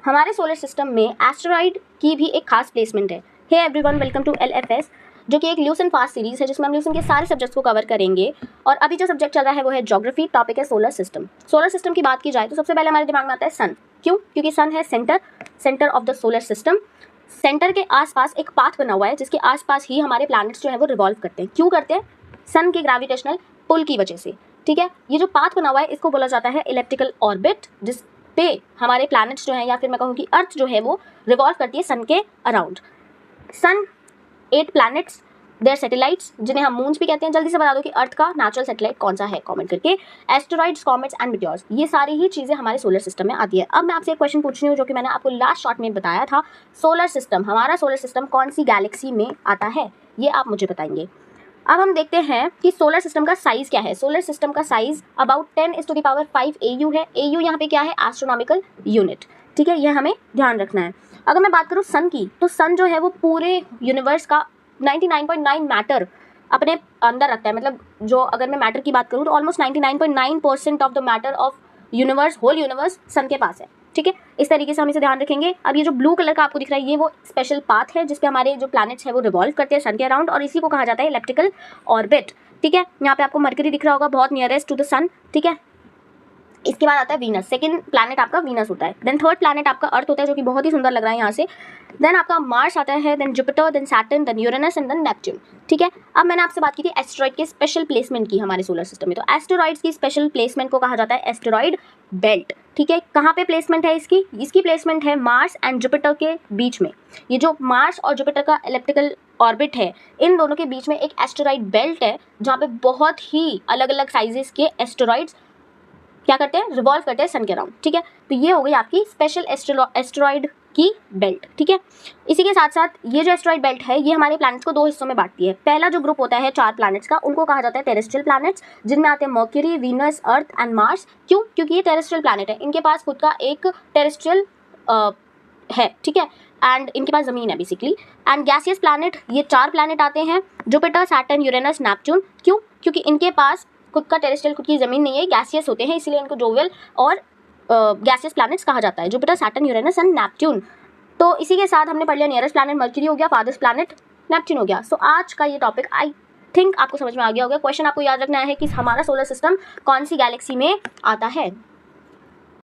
हमारे solar system में asteroid की भी एक खास प्लेसमेंट है। Hey everyone, welcome to LFS, जो कि एक ल्यूसन फास्ट सीरीज है जिसमें हम ल्यूसन के सारे सब्जेक्ट्स को कवर करेंगे। और अभी जो सब्जेक्ट चल रहा है वो है ज्योग्राफी, टॉपिक है सोलर सिस्टम। सोलर सिस्टम की बात की जाए तो सबसे पहले हमारे दिमाग में आता है सन। क्यों? क्योंकि सन है centre of the solar system. Centre के आसपास एक पाथ बना हुआ है जिसके आसपास ही हमारे प्लैनेट्स जो है वो रिवॉल्व करते हैं। क्यों करते हैं? सन के ग्रेविटेशनल पुल की वजह से। ठीक है, ये जो पाथ बना हुआ है इसको बोला जाता है इलेप्टिकल ऑर्बिट, जिस पे हमारे प्लैनेट्स जो हैं या फिर मैं कहूँ कि अर्थ जो है वो रिवॉल्व करती है सन के around. Sun 8 planets, their satellites, जिन्हें हम मून्स भी कहते हैं। जल्दी से बता दो कि अर्थ का नेचुरल सैटेलाइट कौन सा है, कमेंट करके। एस्टेरॉइड्स, कॉमेट्स एंड मीटियोर्स, ये सारी ही चीज़ें हमारे सोलर सिस्टम में आती है। अब मैं आपसे एक क्वेश्चन पूछ रही हूँ जो कि मैंने आपको लास्ट शॉर्ट में बताया था। सोलर सिस्टम, हमारा सोलर सिस्टम कौन सी गैलेक्सी में आता है, ये आप मुझे बताएंगे। अब हम देखते हैं कि सोलर सिस्टम का साइज़ क्या है। सोलर सिस्टम का साइज़ अबाउट 10⁵ AU है। AU यहाँ पे क्या है? Astronomical unit. ठीक है, यह हमें ध्यान रखना है। अगर मैं बात करूँ सन की, तो सन जो है वो पूरे यूनिवर्स का 99.9 मैटर अपने अंदर रखता है। मतलब जो अगर मैं मैटर की बात करूँ तो almost 99.9% of the matter of universe, whole universe sun के पास है। ठीक है, इस तरीके से हम इसे ध्यान रखेंगे। अब ये जो ब्लू कलर का आपको दिख रहा है ये वो स्पेशल पाथ है जिसपे हमारे जो प्लैनेट्स है वो रिवॉल्व करते हैं सन के अराउंड, और इसी को कहा जाता है इलेप्टिकल ऑर्बिट। ठीक है, यहाँ पे आपको मरकरी दिख रहा होगा बहुत नियरेस्ट टू द सन। ठीक है, इसके बाद आता है वीनस। सेकंड प्लैनेट आपका वीनस होता है। देन थर्ड प्लैनेट आपका अर्थ होता है जो कि बहुत ही सुंदर लग रहा है यहाँ से। देन आपका मार्स आता है, then Jupiter, then Saturn, then Uranus and then Neptune. ठीक है, अब मैंने आपसे बात की थी एस्टेरॉइड के स्पेशल प्लेसमेंट की हमारे सोलर सिस्टम में। तो एस्टेरॉइड्स की स्पेशल प्लेसमेंट को कहा जाता है एस्टेरॉइड बेल्ट। ठीक है, कहाँ पे प्लेसमेंट है इसकी? इसकी प्लेसमेंट है मार्स एंड जुपिटर के बीच में। ये जो मार्स और जुपिटर का इलेप्टिकल ऑर्बिट है, इन दोनों के बीच में एक एस्टेरॉइड बेल्ट है जहाँ पे बहुत ही अलग अलग साइजेस के एस्टेरॉइड्स क्या करते हैं? रिवॉल्व करते हैं सन के अराउंड। ठीक है, तो ये हो गई आपकी स्पेशल एस्टेरॉइड की बेल्ट। ठीक है, इसी के साथ साथ ये जो एस्टेरॉइड बेल्ट है ये हमारे प्लैनेट्स को 2 हिस्सों में बांटती है। पहला जो ग्रुप होता है 4 प्लैनेट्स का, उनको कहा जाता है टेरेस्ट्रियल प्लैनेट्स, जिनमें आते हैं mercury, Venus, earth and Mars. क्यों? क्योंकि ये टेरेस्ट्रियल प्लैनेट है, इनके पास खुद का एक टेरेस्ट्रियल है। ठीक है, एंड इनके पास ज़मीन है बेसिकली। एंड गैसियस प्लैनेट, ये 4 प्लैनेट आते हैं, जुपिटर, सैटर्न, यूरेनस, नेपच्यून। क्यों? क्योंकि इनके पास खुद का टेरेस्ट्रियल, खुद की ज़मीन नहीं है, गैसियस होते हैं, इसीलिए इनको जोवियल और गैसियस प्लैनेट्स कहा जाता है, Jupiter, Saturn, Uranus and Neptune. तो इसी के साथ हमने पढ़ लिया नियरेस्ट प्लैनेट मर्क्यूरी हो गया, फादर्स प्लैनेट नेपच्यून हो गया। सो आज का ये टॉपिक आई थिंक आपको समझ में आ गया होगा। क्वेश्चन आपको याद रखना है कि हमारा सोलर सिस्टम कौन सी गैलेक्सी में आता है।